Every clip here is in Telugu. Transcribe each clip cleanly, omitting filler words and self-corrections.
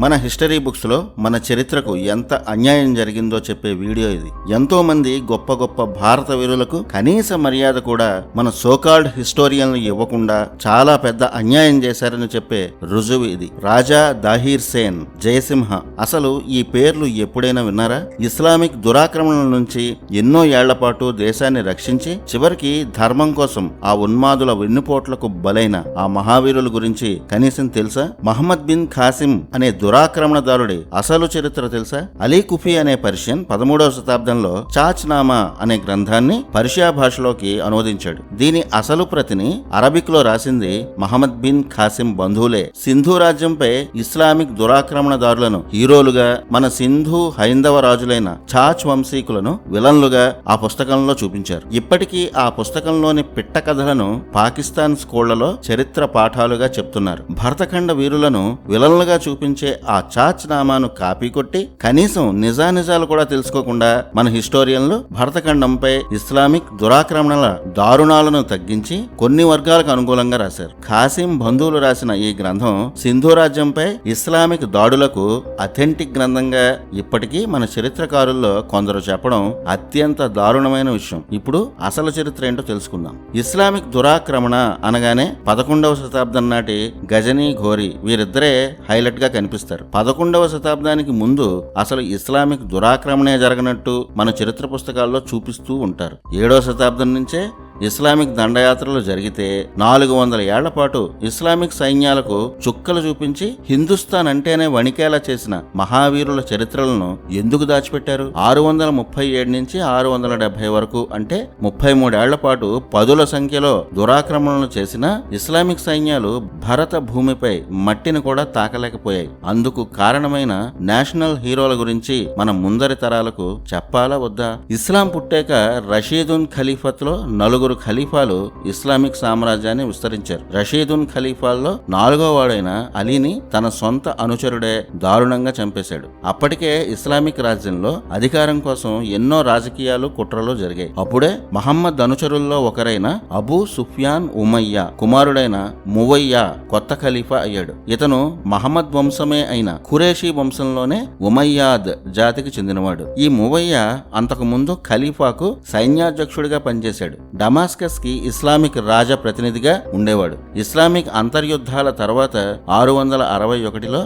మన హిస్టరీ బుక్స్ లో మన చరిత్రకు ఎంత అన్యాయం జరిగిందో చెప్పే వీడియో ఇది. ఎంతో మంది గొప్ప గొప్ప భారత వీరులకు కనీస మర్యాద కూడా మన సోకాల్డ్ హిస్టోరియన్లు ఇవ్వకుండా చాలా పెద్ద అన్యాయం చేశారని చెప్పే రుజువు ఇది. రాజా దాహీర్ సేన్, జయసింహ. అసలు ఈ పేర్లు ఎప్పుడైనా విన్నారా? ఇస్లామిక్ దురాక్రమణల నుంచి ఎన్నో ఏళ్ల పాటు దేశాన్ని రక్షించి చివరికి ధర్మం కోసం ఆ ఉన్మాదుల వెన్నుపోట్లకు బలైన ఆ మహావీరుల గురించి కనీసం తెలుసా? మహమ్మద్ బిన్ ఖాసిం అనే దురాక్రమణదారుడి అసలు చరిత్ర తెలుసా? అలీ కుఫీ అనే పర్షియన్ 13వ శతాబ్దంలో చాచ్ నామా అనే గ్రంథాన్ని పర్షియా భాషలోకి అనువదించాడు. దీని అసలు ప్రతిని అరబిక్ లో రాసింది మహమ్మద్ బిన్ ఖాసిం బంధువులే. సింధు రాజ్యంపై ఇస్లామిక్ దురాక్రమణదారులను హీరోలుగా, మన సింధు హైందవ రాజులైన చాచ్ వంశీకులను విలన్లుగా ఆ పుస్తకంలో చూపించారు. ఇప్పటికీ ఆ పుస్తకంలోని పిట్ట కథలను పాకిస్తాన్ స్కూళ్లలో చరిత్ర పాఠాలుగా చెప్తున్నారు. భరతఖండ వీరులను విలన్లుగా చూపించే ఆ చాచ్ నామాను కాపీ కొట్టి కనీసం నిజానిజాలు కూడా తెలుసుకోకుండా మన హిస్టోరియన్లు భరతఖండంపై ఇస్లామిక్ దురాక్రమణల దారుణాలను తగ్గించి కొన్ని వర్గాలకు అనుకూలంగా రాశారు. ఖాసిం బంధువులు రాసిన ఈ గ్రంథం సింధు రాజ్యంపై ఇస్లామిక్ దాడులకు అథెంటిక్ గ్రంథంగా ఇప్పటికీ మన చరిత్రకారుల్లో కొందరు చెప్పడం అత్యంత దారుణమైన విషయం. ఇప్పుడు అసలు చరిత్ర ఏంటో తెలుసుకుందాం. ఇస్లామిక్ దురాక్రమణ అనగానే 11వ శతాబ్దం నాటి గజనీ ఘోరీ వీరిద్దరే హైలైట్ గా కనిపిస్తారు. 11వ శతాబ్దానికి ముందు అసలు ఇస్లామిక్ దురాక్రమణే జరగనట్టు మన చరిత్ర పుస్తకాల్లో చూపిస్తూ ఉంటారు. 7వ శతాబ్దం నుంచే ఇస్లామిక్ దండయాత్రలు జరిగితే 400 ఏళ్ల పాటు ఇస్లామిక్ సైన్యాలకు చుక్కలు చూపించి హిందుస్థాన్ అంటేనే వణికేలా చేసిన మహావీరుల చరిత్రలను ఎందుకు దాచిపెట్టారు? 637 నుంచి 670 వరకు అంటే 33 ఏళ్ల పాటు పదుల సంఖ్యలో దురాక్రమణలు చేసిన ఇస్లామిక్ సైన్యాలు భారత భూమిపై మట్టిని కూడా తాకలేకపోయాయి. అందుకు కారణమైన నేషనల్ హీరోల గురించి మన ముందరి తరాలకు చెప్పాలా వద్దా? ఇస్లాం పుట్టాక రషీదున్ ఖలీఫత్ లో 4 ఖలీఫాలు ఇస్లామిక్ సామ్రాజ్యాన్ని విస్తరించారు. రషీదున్ ఖలీఫాల్లో 4వ వాడైన అలీని తన సొంత అనుచరుడే దారుణంగా చంపేశాడు. అప్పటికే ఇస్లామిక్ రాజ్యంలో అధికారం కోసం ఎన్నో రాజకీయాలు కుట్రలు జరిగాయి. అప్పుడే మహమ్మద్ అనుచరుల్లో ఒకరైన అబూ సుఫ్యాన్ ఉమయ్యా కుమారుడైన మువయ్యా కొత్త ఖలీఫా అయ్యాడు. ఇతను మహమ్మద్ వంశమే అయిన ఖురేషీ వంశంలోనే ఉమయ్యాద్ జాతికి చెందినవాడు. ఈ మువయ్యా అంతకు ముందు ఖలీఫాకు సైన్యాధ్యక్షుడిగా పనిచేశాడు. డమాస్కస్ కి ఇస్లామిక్ రాజ ప్రతినిధిగా ఉండేవాడు. ఇస్లామిక్ అంతర్యుద్ధాల తర్వాత 661లో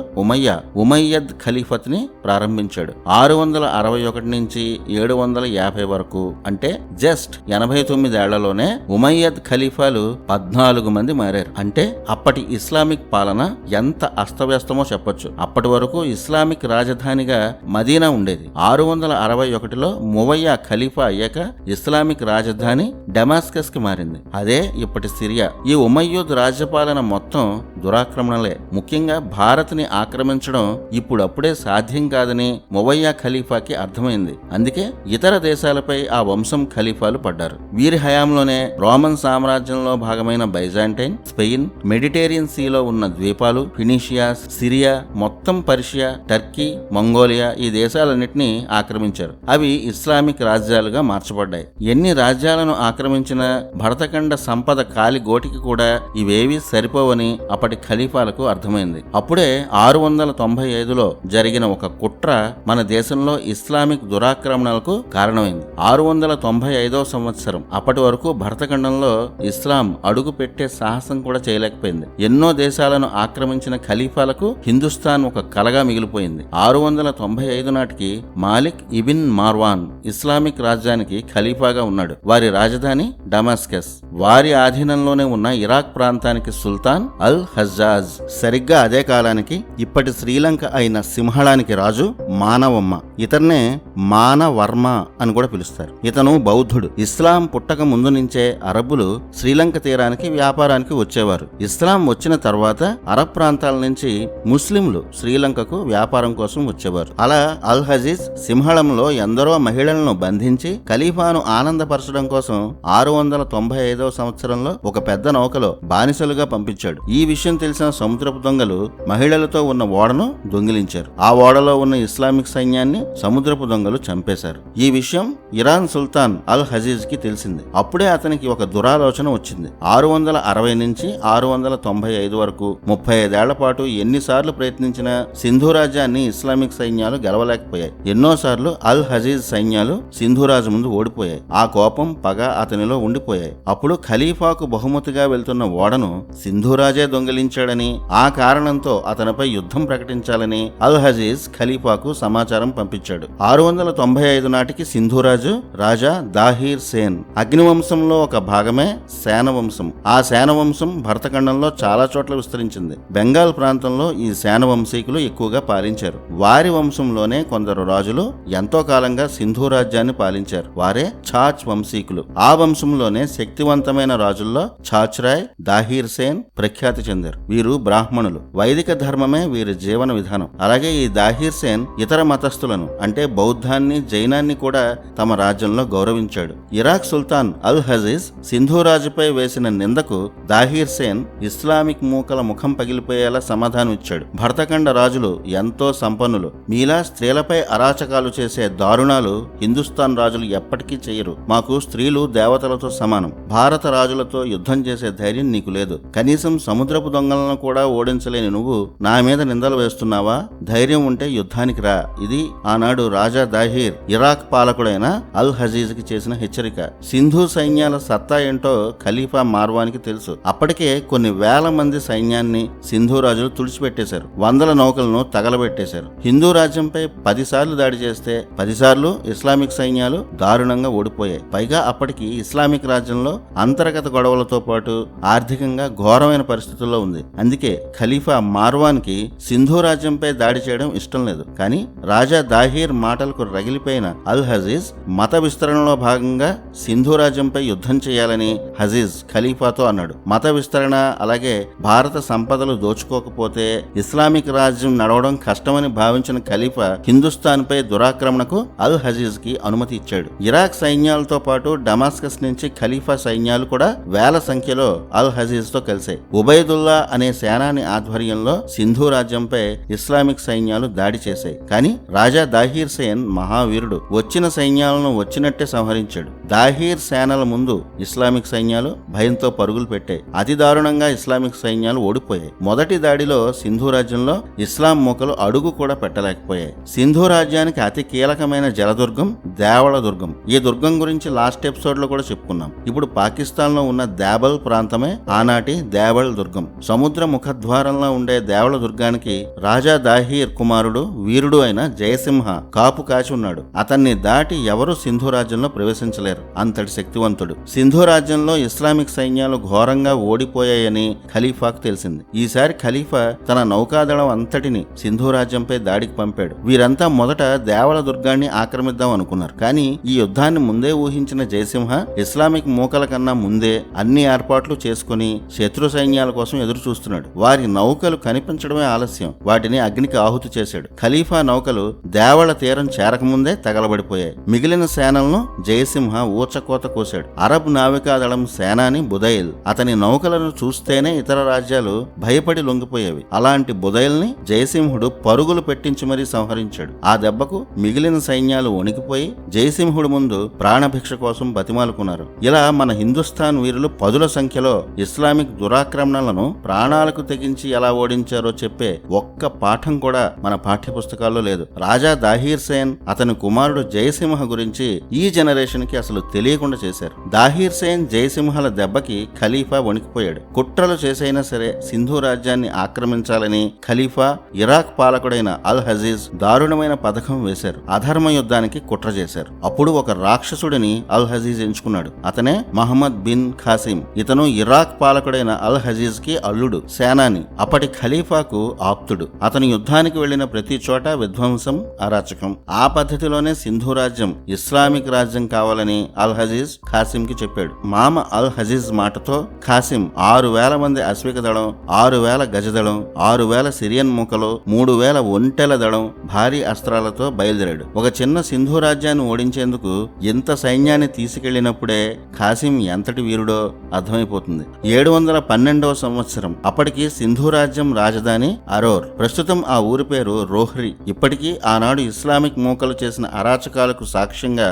ఉమయ్యద్ ఖలీఫత్ ని ప్రారంభించాడు. 661 నుంచి 750 వరకు అంటే జస్ట్ 89 ఏళ్లలోనే ఉమయ్యద్ ఖలీఫాలు 14 మంది మారారు. అంటే అప్పటి ఇస్లామిక్ పాలన ఎంత అస్తవ్యస్తమో చెప్పొచ్చు. అప్పటి వరకు ఇస్లామిక్ రాజధానిగా మదీనా ఉండేది. 661లో మువయ్యా ఖలీఫా అయ్యాక ఇస్లామిక్ రాజధాని డమాస్కస్ కి మారింది. అదే ఇప్పటి సిరియా. ఈ ఉమయ్యూద్ రాజ్యపాలన మొత్తం దురాక్రమణలే. ముఖ్యంగా భారత్ ని ఆక్రమించడం ఇప్పుడప్పుడే సాధ్యం కాదని మువయ్యా ఖలీఫాకి అర్థమైంది. అందుకే ఇతర దేశాలపై ఆ వంశం ఖలీఫాలు పడ్డారు. వీరి హయాంలోనే రోమన్ సామ్రాజ్యంలో భాగమైన బైజాంటైన్, స్పెయిన్, మెడిటేరియన్ సీలో ఉన్న ద్వీపాలు, ఫినీషియా, సిరియా, మొత్తం పర్షియా, టర్కీ, మంగోలియా ఈ దేశాలన్నింటినీ ఆక్రమించారు. అవి ఇస్లామిక్ రాజ్యాలుగా మార్చబడ్డాయి. ఎన్ని రాజ్యాలను ఆక్రమించిన భరతఖండ సంపద కాలి గోటికి కూడా ఇవేవీ సరిపోవని అప్పటి ఖలీఫాలకు అర్థమైంది. అప్పుడే 695లో జరిగిన ఒక కుట్ర మన దేశంలో ఇస్లామిక్ దురాక్రమణలకు కారణమైంది. 695వ సంవత్సరం అప్పటి వరకు భరతఖండంలో ఇస్లాం అడుగు పెట్టే సాహసం కూడా చేయలేకపోయింది. ఎన్నో దేశాలను ఆక్రమించిన ఖలీఫాలకు హిందుస్థాన్ ఒక కలగా మిగిలిపోయింది. 695 నాటికి మాలిక్ ఇబిన్ మార్వాన్ ఇస్లామిక్ రాజ్యానికి ఖలీఫాగా ఉన్నాడు. వారి రాజధాని డమాస్కస్. వారి ఆధీనంలోనే ఉన్న ఇరాక్ ప్రాంతానికి సుల్తాన్ అల్ హజ్జాజ్. సరిగ్గా అదే కాలానికి ఇప్పటి శ్రీలంక అయిన సింహళానికి రాజు మానవమ్మ. ఇతన్నే మానవర్మ అని కూడా పిలుస్తారు. ఇతను బౌద్ధుడు. ఇస్లాం పుట్టక ముందు నుంచే అరబ్బులు శ్రీలంక తీరానికి వ్యాపారానికి వచ్చేవారు. ఇస్లాం వచ్చిన తర్వాత అరబ్ ప్రాంతాల నుంచి ముస్లింలు శ్రీలంకకు వ్యాపారం కోసం వచ్చేవారు. అలా అల్ హజీజ్ సింహళంలో ఎందరో మహిళలను బంధించి ఖలీఫాను ఆనందపరచడం కోసం 695వ సంవత్సరంలో ఒక పెద్ద నౌకలో బానిసలుగా పంపించాడు. ఈ విషయం తెలిసిన సముద్రపు దొంగలు మహిళలతో ఉన్న ఓడను దొంగిలించారు. ఆ ఓడలో ఉన్న ఇస్లామిక్ సైన్యాన్ని సముద్రపు దొంగలు చంపేశారు. ఈ విషయం ఇరాన్ సుల్తాన్ అల్ హజీజ్ కి తెలిసింది. అప్పుడే అతనికి ఒక దురాలోచన వచ్చింది. 660 నుంచి 695 వరకు 35 ఏళ్ల పాటు ఎన్నిసార్లు ప్రయత్నించినా సింధు రాజ్యాన్ని ఇస్లామిక్ సైన్యాలు గెలవలేకపోయాయి. ఎన్నోసార్లు అల్ హజీజ్ సైన్యాలు సింధు రాజు ముందు ఓడిపోయాయి. ఆ కోపం, పగ అతనిలో ఉండిపోయాయి. అప్పుడు ఖలీఫాకు బహుమతిగా వెళ్తున్న ఓడను సింధు రాజే దొంగిలించాడని, ఆ కారణంతో అతనిపై యుద్ధం ప్రకటించాలని అల్ హజీజ్ ఖలీఫాకు సమాచారం పంపించాడు. 695 నాటికి సింధు రాజు రాజా దాహీర్ సేన్ అగ్నివంశంలో ఒక భాగమే సేన వంశం. ఆ సేన వంశం భరతఖండంలో చాలా చోట్ల విస్తరించింది. బెంగాల్ ప్రాంతంలో ఈ సేన వంశీకులు ఎక్కువగా పాలించారు. వారి వంశంలోనే కొందరు రాజులు ఎంతో కాలంగా సింధు రాజ్యాన్ని పాలించారు. వారే ఛాచ్ వంశీకులు. ఆ వంశంలోనే శక్తివంతమైన రాజుల్లో ఛాచ్రాయ్, దాహీర్ సేన్ ప్రఖ్యాతి చెందారు. వీరు బ్రాహ్మణులు. వైదిక ధర్మమే వీరి జీవన విధానం. అలాగే ఈ దాహీర్ సేన్ ఇతర మతస్థులను అంటే బౌద్ధాన్ని, జైనాన్ని కూడా తమ రాజ్యంలో గౌరవించాడు. ఇరాక్ సుల్తాన్ అల్ హజీజ్ సింధు రాజుపై వేసిన నిందకు దాహీర్ సేన్ ఇస్లామిక్ మూకల ముఖం పగిలిపోయేలా సమాధానం ఇచ్చాడు. భరతఖండ రాజులు ఎంతో సంపన్నులు. మీలా స్త్రీలపై అరాచకాలు చేసే దారుణాలు హిందుస్థాన్ రాజులు ఎప్పటికీ చేయరు. మాకు స్త్రీలు దేవతలతో సమానం. భారత రాజులతో యుద్ధం చేసే ధైర్యం నీకు లేదు. కనీసం సముద్రపు దొంగలను కూడా ఓడించలేని నువ్వు నా మీద నిందలు వేస్తున్నావా? ధైర్యం ఉంటే యుద్ధానికి రా. ఇది ఆనాడు రాజా దాహీర్ ఇరాక్ పాలకుడైన అల్ హజీజ్ కి చేసిన హెచ్చరిక. సింధు సైన్యాల సత్తా ఏంటో ఖలీఫా మార్వానికి తెలుసు. అప్పటికే కొన్ని వేల మంది సైన్యాన్ని సింధు రాజులు తుడిచిపెట్టేశారు. వందల నౌకలను తగలబెట్టేశారు. హిందూ రాజ్యంపై 10 సార్లు దాడి చేస్తే 10 సార్లు ఇస్లామిక్ సైన్యాలు దారుణంగా ఓడిపోయాయి. పైగా అప్పటికి ఇస్లామిక్ రాజ్యంలో అంతర్గత గొడవలతో పాటు ఆర్థికంగా ఘోరమైన పరిస్థితుల్లో ఉంది. అందుకే ఖలీఫా మార్వాన్కి సింధు రాజ్యంపై దాడి చేయడం ఇష్టం లేదు. కానీ రాజా దాహీర్ మాటలకు రగిలిపోయిన అల్ హజీజ్ మత విస్తరణలో భాగంగా సింధు రాజ్యంపై యుద్ధం చేయాలని హజీజ్ ఖలీఫాతో అన్నాడు. మత విస్తరణ అలాగే భారత సంపదలు దోచుకోకపోతే ఇస్లామిక్ రాజ్యం నడవడం కష్టమని భావించిన ఖలీఫా హిందుస్థాన్ పై దురాక్రమణకు అల్ హజీజ్ కి అనుమతి ఇచ్చాడు. ఇరాక్ సైన్యాలతో పాటు డమాస్కస్ నుంచి ఖలీఫా సైన్యాలు కూడా వేల సంఖ్యలో అల్ హజీజ్ తో కలిశాయి. ఉబైదుల్లా అనే సేనాని ఆధ్వర్యంలో సింధు రాజ్యంపై ఇస్లామిక్ సైన్యాలు దాడి చేశాయి. కానీ రాజా దాహీర్ సేన్ మహావీరుడు. వచ్చిన సైన్యాలను వచ్చినట్టే సంహరించాడు. దాహీర్ సేనల ముందు ఇస్లామిక్ సైన్యాలు భయంతో పరుగులు పెట్టాయి. అతి దారుణంగా ఇస్లామిక్ సైన్యాలు ఓడిపోయాయి. మొదటి దాడిలో సింధు రాజ్యంలో ఇస్లాం మూకలు అడుగు కూడా పెట్టలేకపోయాయి. సింధు రాజ్యానికి అతి కీలకమైన జలదుర్గం దేవళ దుర్గం. ఈ దుర్గం గురించి లాస్ట్ ఎపిసోడ్ లో కూడా చెప్పుకున్నాం. ఇప్పుడు పాకిస్తాన్ లో ఉన్న దేబల్ ప్రాంతమే ఆనాటి దేవళ్ దుర్గం. సముద్ర ముఖద్వారంలో ఉండే దేవళ దుర్గానికి రాజా దాహీర్ కుమారుడు వీరుడు అయిన జయసింహ కాపు కాచి ఉన్నాడు. అతన్ని దాటి ఎవరు సింధు రాజ్యంలో ప్రవేశించలేరు. అంతటి శక్తివంతుడు. సింధు రాజ్యంలో ఇస్లామిక్ సైన్యాలు ఘోరంగా ఓడిపోయాయని ఖలీఫాకు తెలిసింది. ఈసారి ఖలీఫా తన నౌకాదళం అంతటిని సింధు రాజ్యంపై దాడికి పంపాడు. వీరంతా మొదట దేవళ దుర్గాన్ని ఆక్రమిద్దాం అనుకున్నారు. కానీ ఈ యుద్ధాన్ని ముందే ఊహించిన జయసింహ ఇస్లామిక్ మూకల కన్నా ముందే అన్ని ఏర్పాట్లు చేసుకుని శత్రు సైన్యాల కోసం ఎదురు చూస్తున్నాడు. వారి నౌకలు కనిపించడమే ఆలస్యం. వాటిని అగ్నికి ఆహుతి చేశాడు. ఖలీఫా నౌకలు దేవళ తీరం చేరకముందే తగలబడిపోయాయి. మిగిలిన సేనలను జయసింహ ఊచకోత కోశాడు. అరబ్ నావికాదళం సేనాని బుదైల్ అతని నౌకలను చూస్తేనే ఇతర రాజ్యాలు భయపడి లొంగిపోయేవి. అలాంటి బుదైల్ని జయసింహుడు పరుగులు పెట్టించి మరీ సంహరించాడు. ఆ దెబ్బకు మిగిలిన సైన్యాలు వణికిపోయి జయసింహుడు ముందు ప్రాణభిక్ష కోసం బతిమాలుకున్నారు. ఇలా మన హిందుస్థాన్ వీరులు పదుల సంఖ్యలో ఇస్లామిక్ దురాక్రమణలను ప్రాణాలకు తెగించి ఎలా ఓడించారో చెప్పే ఒక్క పాఠం కూడా మన పాఠ్య పుస్తకాల్లో లేదు. రాజా దాహీర్ సేన్ అతని కుమారుడు జయసింహ గురించి ఈ జనరేషన్ కి అసలు తెలియకుండా చేశారు. దాహీర్ సేన్ జయసింహల దెబ్బకి ఖలీఫా వణికిపోయాడు. కుట్రలు చేసైనా సరే సింధు రాజ్యాన్ని ఆక్రమించాలని ఖలీఫా ఇరాక్ పాలకుడైన అల్ హజీజ్ దారుణమైన పథకం వేశారు. అధర్మ యుద్ధానికి కుట్ర చేశారు. అప్పుడు ఒక రాక్షసుడిని అల్ హజీజ్ ఎంచుకున్నాడు. అతనే మహమ్మద్ బిన్ ఖాసిం. ఇతను ఇరాక్ పాలకుడైన అల్ హజీజ్ కి అల్లుడు, సేనాని, అప్పటి ఖలీఫాకు ఆప్తుడు. అతను యుద్ధానికి వెళ్లిన ప్రతి చోట విధ్వంసం, అరాచకం. ఆ పద్ధతిలోనే సింధు రాజ్యం ఇస్లామిక్ రాజ్యం కావాలని అల్ హజీజ్ ఖాసిం కి చెప్పాడు. మామ అల్ హజీజ్ మాటతో ఖాసిం 6,000 మంది అశ్విక దళం, 6,000 గజదళం, 6,000 సిరియన్ మూకలు, 3,000 ఒంటెల దళం, భారీ అస్త్రాలతో బయలుదేరాడు. ఒక చిన్న సింధు రాజ్యాన్ని ఓడించేందుకు ఇంత సైన్యాన్ని తీసుకెళ్లినప్పుడే చూసినప్పుడే ఖాసిం ఎంతటి వీరుడో అర్థమైపోతుంది. 712వ సంవత్సరం. అప్పటికి సింధు రాజ్యం రాజధాని అరోర్. ప్రస్తుతం ఆ ఊరి పేరు రోహ్రి. ఇప్పటికీ ఆనాడు ఇస్లామిక్ మూకలు చేసిన అరాచకాలకు సాక్ష్యంగా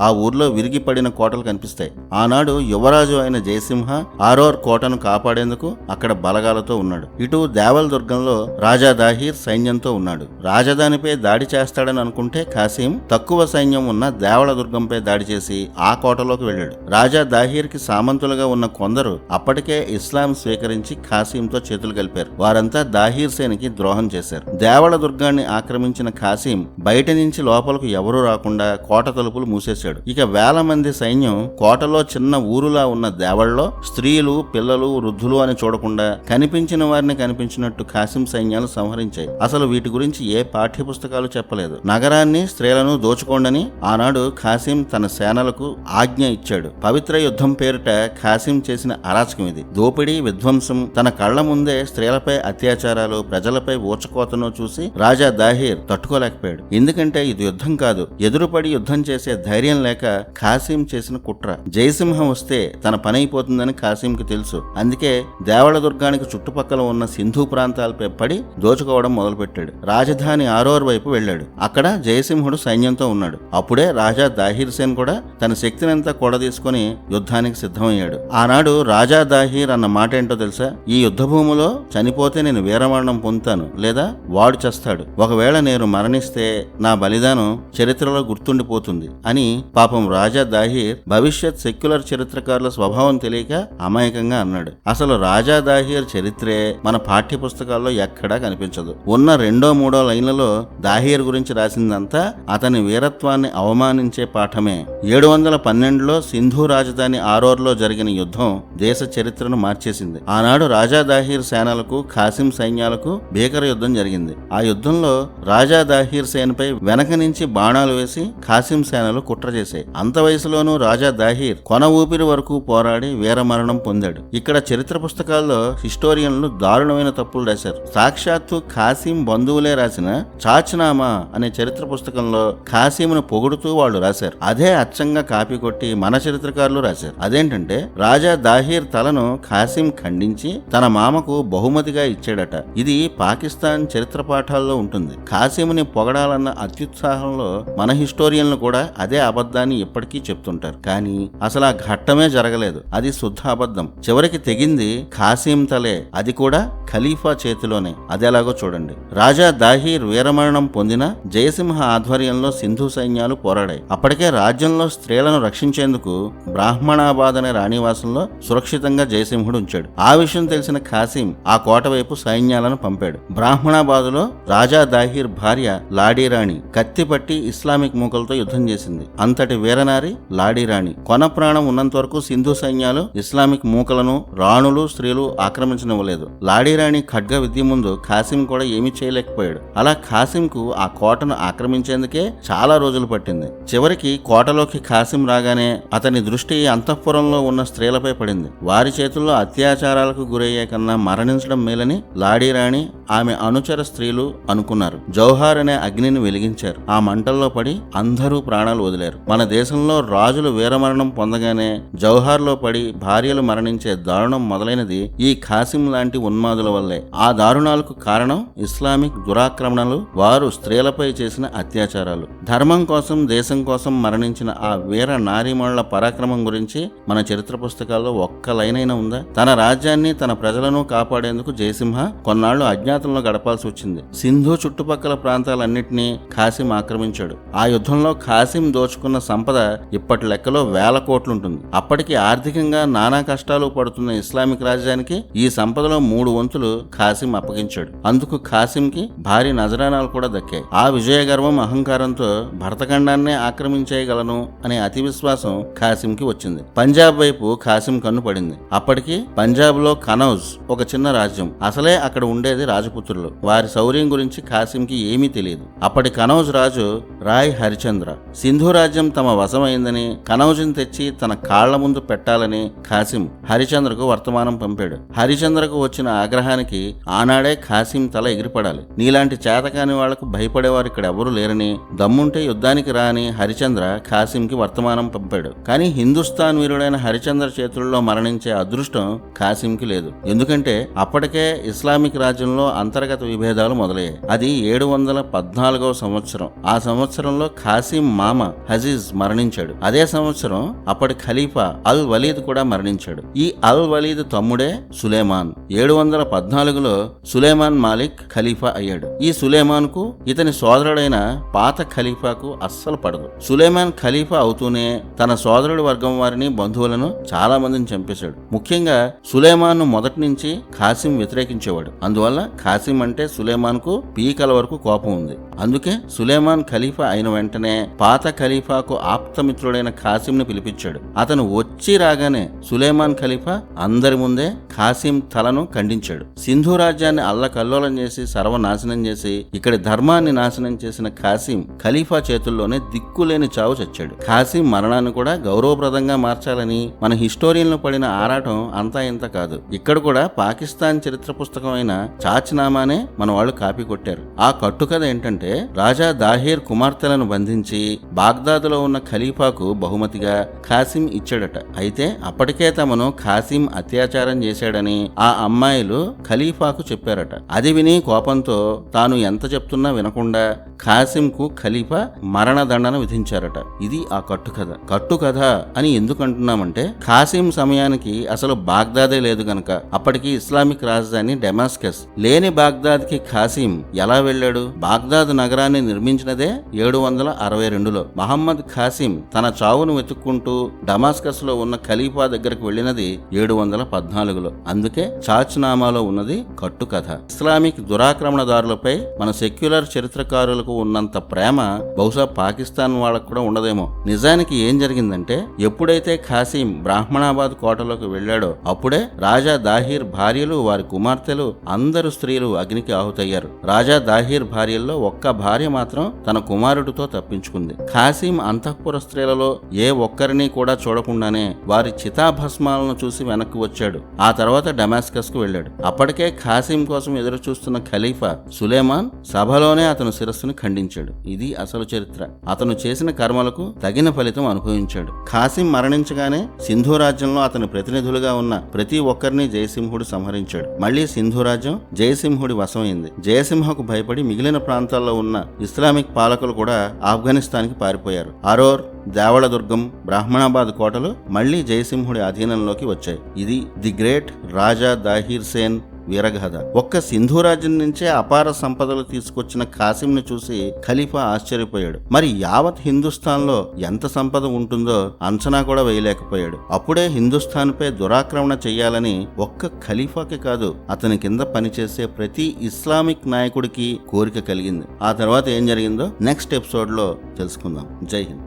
ఆ ఊర్లో విరిగిపడిన కోటలు కనిపిస్తాయి. ఆనాడు యువరాజు అయిన జయసింహ ఆరోర్ కోటను కాపాడేందుకు అక్కడ బలగాలతో ఉన్నాడు. ఇటు దేవల్ దుర్గంలో రాజా దాహీర్ సైన్యంతో ఉన్నాడు. రాజధానిపై దాడి చేస్తాడని అనుకుంటే ఖాసిం తక్కువ సైన్యం ఉన్న దేవళ దుర్గంపై దాడి చేసి ఆ కోటలోకి వెళ్ళాడు. రాజా దాహీర్ కి సామంతులుగా ఉన్న కొందరు అప్పటికే ఇస్లాం స్వీకరించి ఖాసింతో చేతులు కలిపారు. వారంతా దాహీర్ సేనికి ద్రోహం చేశారు. దేవళ దుర్గాన్ని ఆక్రమించిన ఖాసిం బయట నుంచి లోపలకు ఎవరూ రాకుండా కోట తలుపులు మూసేశాడు. ఇక వేల మంది సైన్యం కోటలో చిన్న ఊరులా ఉన్న దేవళ్ళలో స్త్రీలు, పిల్లలు, వృద్ధులు అని చూడకుండా కనిపించిన వారిని కనిపించినట్టు ఖాసిం సైన్యాలు సంహరించాయి. అసలు వీటి గురించి ఏ పాఠ్య పుస్తకాలు చెప్పలేదు. నగరాన్ని, స్త్రీలను దోచుకోండని ఆనాడు ఖాసిం తన సేనలకు ఆజ్ఞ ఇచ్చాడు. పవిత్ర యుద్ధం పేరిట ఖాసిం చేసిన అరాచకం ఇది. దోపిడీ, విధ్వంసం, తన కళ్ల ముందే స్త్రీలపై అత్యాచారాలు, ప్రజలపై ఊచకోతను చూసి రాజా దాహీర్ తట్టుకోలేకపోయాడు. ఎందుకంటే ఇది యుద్ధం కాదు, ఎదురుపడి యుద్ధం చేసే ధైర్యం లేక ఖాసిం చేసిన కుట్ర. జయసింహం వస్తే తన పని అయిపోతుందని ఖాసింకి తెలుసు. అందుకే దేవళ దుర్గానికి చుట్టుపక్కల ఉన్న సింధు ప్రాంతాలపై పడి దోచుకోవడం మొదలుపెట్టాడు. రాజధాని ఆరోర్ వైపు వెళ్ళాడు. అక్కడ జయసింహుడు సైన్యంతో ఉన్నాడు. అప్పుడే రాజా దాహీర్ సేన్ కూడా తన శక్తినంతా కూడదీసుకుని యుద్ధానికి సిద్ధమయ్యాడు. ఆనాడు రాజా దాహీర్ అన్న మాట ఏంటో తెలుసా? ఈ యుద్ధ భూమిలో చనిపోతే నేను వీరమరణం పొందుతాను, లేదా వాడు చస్తాడు. ఒకవేళ నేను మరణిస్తే నా బలిదానం చరిత్రలో గుర్తుండిపోతుంది అని పాపం రాజా దాహీర్ భవిష్యత్ సెక్యులర్ చరిత్రకారుల స్వభావం తెలియక అమాయకంగా అన్నాడు. అసలు రాజా దాహీర్ చరిత్రే మన పాఠ్య పుస్తకాల్లో ఎక్కడా కనిపించదు. ఉన్న 2-3 లైన్లలో దాహీర్ గురించి రాసిందంతా అతని వీరత్వాన్ని అవమానించే పాఠమే. 712లో సింధు రాజధాని ఆరోర్లో జరిగిన యుద్ధం దేశ చరిత్రను మార్చేసింది. ఆనాడు రాజా దాహీర్ సేనలకు, ఖాసిం సైన్యాలకు భీకర యుద్ధం జరిగింది. ఆ యుద్ధంలో రాజా దాహీర్ సేనపై వెనక నుంచి బాణాలు వేసి ఖాసిం సేనలు కుట్ర చేశాయి. అంత వయసులోనూ రాజా దాహీర్ కొన ఊపిరి వరకు పోరాడి వీరమరణం పొందాడు. ఇక్కడ చరిత్ర పుస్తకాల్లో హిస్టోరియన్లు దారుణమైన తప్పులు రాశారు. సాక్షాత్తు ఖాసిం బంధువులే రాసిన చాచ్నామా అనే చరిత్ర పుస్తకంలో ఖాసింను పొగుడుతూ వాళ్ళు రాశారు. అదే అచ్చంగా కాపీ కొట్టి మన చరిత్రకారులు రాశారు. అదేంటంటే రాజా దాహీర్ తలను ఖాసిం ఖండించి తన మామకు బహుమతిగా ఇచ్చాడట. ఇది పాకిస్తాన్ చరిత్ర పాఠాల్లో ఉంటుంది. ఖాసింని పొగడాలన్న అత్యుత్సాహంలో మన హిస్టోరియన్లు కూడా అదే అబద్ధాన్ని ఇప్పటికీ చెప్తుంటారు. కానీ అసలు ఆ ఘట్టమే జరగలేదు. అది శుద్ధ అబద్ధం. చివరికి తెగింది ఖాసిం తలే, అది కూడా ఖలీఫా చేతిలోనే. అదెలాగో చూడండి. రాజా దాహీర్ వీరమరణం పొందిన జయసింహ ఆధ్వర్యంలో సింధు సైన్యాలు పోరాడాయి. అప్పటికే రాజ్యంలో స్త్రీలను రక్షించేందుకు బ్రాహ్మణాబాద్ అనే రాణివాసంలో సురక్షితంగా జయసింహుడు ఉంచాడు. ఆ విషయం తెలిసిన ఖాసిం ఆ కోట వైపు సైన్యాలను పంపాడు. బ్రాహ్మణాబాదులో రాజా దాహీర్ భార్య లాడీరాణి కత్తిపట్టి ఇస్లామిక్ మూకలతో యుద్ధం చేసింది. అంతటి వీరనారి లాడీరాణి. కొన ప్రాణం ఉన్నంత వరకు సింధు సైన్యాలు ఇస్లామిక్ మూకలను, రాణులు, స్త్రీలు ఆక్రమించనివ్వలేదు. లాడీరాణి ఖడ్గ విద్య ముందు ఖాసిం కూడా ఏమీ చేయలేకపోయాడు. అలా ఖాసింకు ఆ కోటను ఆక్రమించేందుకే చాలా రోజులు పట్టింది. చివరికి కోటలోకి ఖాసిం రాగానే అతని దృష్టి అంతఃపురంలో ఉన్న స్త్రీలపై పడింది. వారి చేతుల్లో అత్యాచారాలకు గురయ్యే కన్నా మరణించడం మేలని లాడీరాణి, ఆమె అనుచర స్త్రీలు అనుకున్నారు. జౌహార్ అనే అగ్నిని వెలిగించారు. ఆ మంటల్లో పడి అందరూ ప్రాణాలు వదిలారు. మన దేశంలో రాజులు వీరమరణం పొందగానే జౌహార్లో పడి భార్యలు మరణించే దారుణం మొదలైనది ఈ ఖాసిం లాంటి ఉన్మాదుల వల్లే. ఆ దారుణాలకు కారణం ఇస్లామిక్ దురాక్రమణలు, వారు స్త్రీలపై చేసిన అత్యాచారాలు. ధర్మం కోసం, దేశం కోసం మరణించిన ఆ వీర నారీమణుల పరాక్రమం గురించి మన చరిత్ర పుస్తకాల్లో ఒక్క లైనైనా ఉందా? తన రాజ్యాన్ని, తన ప్రజలను కాపాడేందుకు జయసింహ కొన్నాళ్లు అజ్ఞాతంలో గడపాల్సి వచ్చింది. సింధు చుట్టుపక్కల ప్రాంతాలన్నింటినీ ఖాసిం ఆక్రమించాడు. ఆ యుద్ధంలో ఖాసిం దోచుకున్న సంపద ఇప్పటి లెక్కలో 1000 కోట్లుంటుంది. అప్పటికి ఆర్థికంగా నానా కష్టాలు పడుతున్న ఇస్లామిక్ రాజ్యానికి ఈ సంపదలో 3 వంతులు ఖాసిం అప్పగించాడు. అందుకు ఖాసింకి భారీ నజరానాలు కూడా దక్కాయి. ఆ విజయ గర్వం, అహంకారంతో భరతఖండాన్నే ఆక్రమించేయగలను అనే అతి విశ్వాసం ఖాసింకి వచ్చింది. పంజాబ్ వైపు ఖాసిం కన్ను పడింది. అప్పటికి పంజాబ్ లో కనౌజ్ ఒక చిన్న రాజ్యం. అసలే అక్కడ ఉండేది రాజపుత్రులు. వారి శౌర్యం గురించి ఖాసింకి ఏమీ తెలియదు. అప్పటి కనౌజ్ రాజు రాయ్ హరిచంద్ర సింధు రాజ్యం రాజ్యం తమ వశమైందని, కనౌజుని తెచ్చి తన కాళ్ల ముందు పెట్టాలని ఖాసిం హరిచంద్రకు వర్తమానం పంపాడు. హరిచంద్రకు వచ్చిన ఆగ్రహానికి ఆనాడే ఖాసిం తల ఎగిరిపడాలి. నీలాంటి చేతకాని వాళ్లకు భయపడేవారు ఇక్కడ ఎవరూ లేరని, దమ్ముంటే యుద్ధానికి రా అని హరిచంద్ర ఖాసింకి వర్తమానం పంపాడు. కానీ హిందుస్థాన్ వీరుడైన హరిచంద్ర చేతుల్లో మరణించే అదృష్టం ఖాసింకి లేదు. ఎందుకంటే అప్పటికే ఇస్లామిక్ రాజ్యంలో అంతర్గత విభేదాలు మొదలయ్యాయి. అది 714వ సంవత్సరం. ఆ సంవత్సరంలో ఖాసిం మామ హజీజ్ మరణించాడు. అదే సంవత్సరం అప్పటి ఖలీఫా అల్ వలీద్ కూడా మరణించాడు. ఈ అల్ వలీద్ తమ్ముడే సులేమాన్. 714లో సులేమాన్ మాలిక్ ఖలీఫా అయ్యాడు. ఈ సులేమాన్ కు ఇతని సోదరుడైన పాత ఖలీఫాకు అస్సలు పడదు. సులేమాన్ ఖలీఫా అవుతూనే తన సోదరుడి వర్గం వారిని, బంధువులను చాలా మందిని చంపేశాడు. ముఖ్యంగా సులేమాన్ ను మొదటి నుంచి ఖాసిం వ్యతిరేకించేవాడు. అందువల్ల ఖాసిం అంటే సులేమాన్ కు పీకల వరకు కోపం ఉంది. అందుకే సులేమాన్ ఖలీఫా అయిన వెంటనే పాత ఖలీఫాకు ఆప్తమిత్రుడైన ఖాసిం ని పిలిపించాడు. అతను వచ్చి రాగానే సులేమాన్ ఖలీఫా అందరి ముందే ఖాసిం తలను ఖండించాడు. సింధు రాజ్యాన్ని అల్లకల్లోలం చేసి సర్వనాశనం చేసి ఇక్కడి ధర్మాన్ని నాశనం చేసిన ఖాసిం ఖలీఫా చేతుల్లోనే దిక్కులేని చావు చచ్చాడు. ఖాసిం మరణాన్ని కూడా గౌరవప్రదంగా మార్చాలని మన హిస్టోరియన్లు పడిన ఆరాటం అంతా ఇంత కాదు. ఇక్కడ కూడా పాకిస్తాన్ చరిత్ర పుస్తకం అయిన చాచ్నామానే మన వాళ్ళు కాపీ కొట్టారు. ఆ కట్టుకథ ఏంటంటే, రాజా దాహీర్ కుమార్తెలను బంధించి బాగ్దాదులో ఉన్న ఖలీఫాకు బహుమతిగా ఖాసిం ఇచ్చాడట. అయితే అప్పటికే తమను ఖాసిం అత్యాచారం చేశాడని ఆ అమ్మాయిలు ఖలీఫాకు చెప్పారట. అది విని కోపంతో తాను ఎంత చెప్తున్నా వినకుండా ఖాసిం కు ఖలీఫా మరణదండన విధించారట. ఇది ఆ కట్టుకథ అని ఎందుకు అంటున్నామంటే, ఖాసిం సమయానికి అసలు బాగ్దాదే లేదు గనక. అప్పటికి ఇస్లామిక్ రాజధాని డెమాస్కస్. లేని బాగ్దాద్ కి ఖాసిం ఎలా వెళ్ళాడు? బాగ్దాద్ నగరాన్ని నిర్మించినదే 762లో. మహమ్మద్ ఖాసిం తన చావును వెతుక్కుంటూ డమాస్కస్ లో ఉన్న ఖలీఫా దగ్గరకు వెళ్ళినది 714లో. అందుకే చాచ్నామాలో ఉన్నది కట్టుకథ. ఇస్లామిక్ దురాక్రమణదారులపై మన సెక్యులర్ చరిత్రకారులకు ఉన్నంత ప్రేమ బహుశా పాకిస్తాన్ వాళ్ళకు కూడా ఉండదేమో. నిజానికి ఏం జరిగిందంటే, ఎప్పుడైతే ఖాసిం బ్రాహ్మణాబాద్ కోటలోకి వెళ్ళాడో అప్పుడే రాజా దాహీర్ భార్యలు, వారి కుమార్తెలు, అందరు స్త్రీలు అగ్నికి ఆహుతయ్యారు. రాజా దాహీర్ భార్యల్లో ఒక్క భార్య మాత్రం తన కుమారుడితో తప్పించుకుంది. ఖాసిం అంతఃపుర స్త్రీలలో ఏ ఒక్కరిని కూడా చూడకుండానే వారి చితాభస్మాలను చూసి వెనక్కి వచ్చాడు. ఆ తర్వాత డమాస్కస్ కు వెళ్ళాడు. అప్పటికే ఖాసిం కోసం ఎదురు చూస్తున్న ఖలీఫా సులేమాన్ సభలోనే అతను శిరస్సును ఖండించాడు. ఇది అసలు చరిత్ర. అతను చేసిన కర్మలకు తగిన ఫలితం అనుభవించాడు. ఖాసిం మరణించగానే సింధు రాజ్యంలో అతని ప్రతినిధులుగా ఉన్న ప్రతి ఒక్కరిని జయసింహుడు సంహరించాడు. మళ్లీ సింధు రాజ్యం జయసింహుడి వశమైంది. జయసింహకు భయపడి మిగిలిన ప్రాంతాల్లో ఉన్న ఇస్లామిక్ పాలకులు కూడా ఆఫ్ఘనిస్తాన్కి పారిపోయారు. అరోర్, దేవళదుర్గం, బ్రాహ్మణాబాద్ కోటలు మళ్లీ జయసింహుడి అధీనంలోకి వచ్చాయి. ఇది ది గ్రేట్ రాజా దాహీర్ సేన్ వీరగాథ. ఒక్క సింధు రాజ్యం నుంచే అపార సంపదలు తీసుకొచ్చిన ఖాసిం ని చూసి ఖలీఫా ఆశ్చర్యపోయాడు. మరి యావత్ హిందుస్థాన్ లో ఎంత సంపద ఉంటుందో అంచనా కూడా వేయలేకపోయాడు. అప్పుడే హిందుస్థాన్ పై దురాక్రమణ చెయ్యాలని ఒక్క ఖలీఫాకి కాదు, అతని కింద పనిచేసే ప్రతి ఇస్లామిక్ నాయకుడికి కోరిక కలిగింది. ఆ తర్వాత ఏం జరిగిందో నెక్స్ట్ ఎపిసోడ్ లో తెలుసుకుందాం. జై హింద్.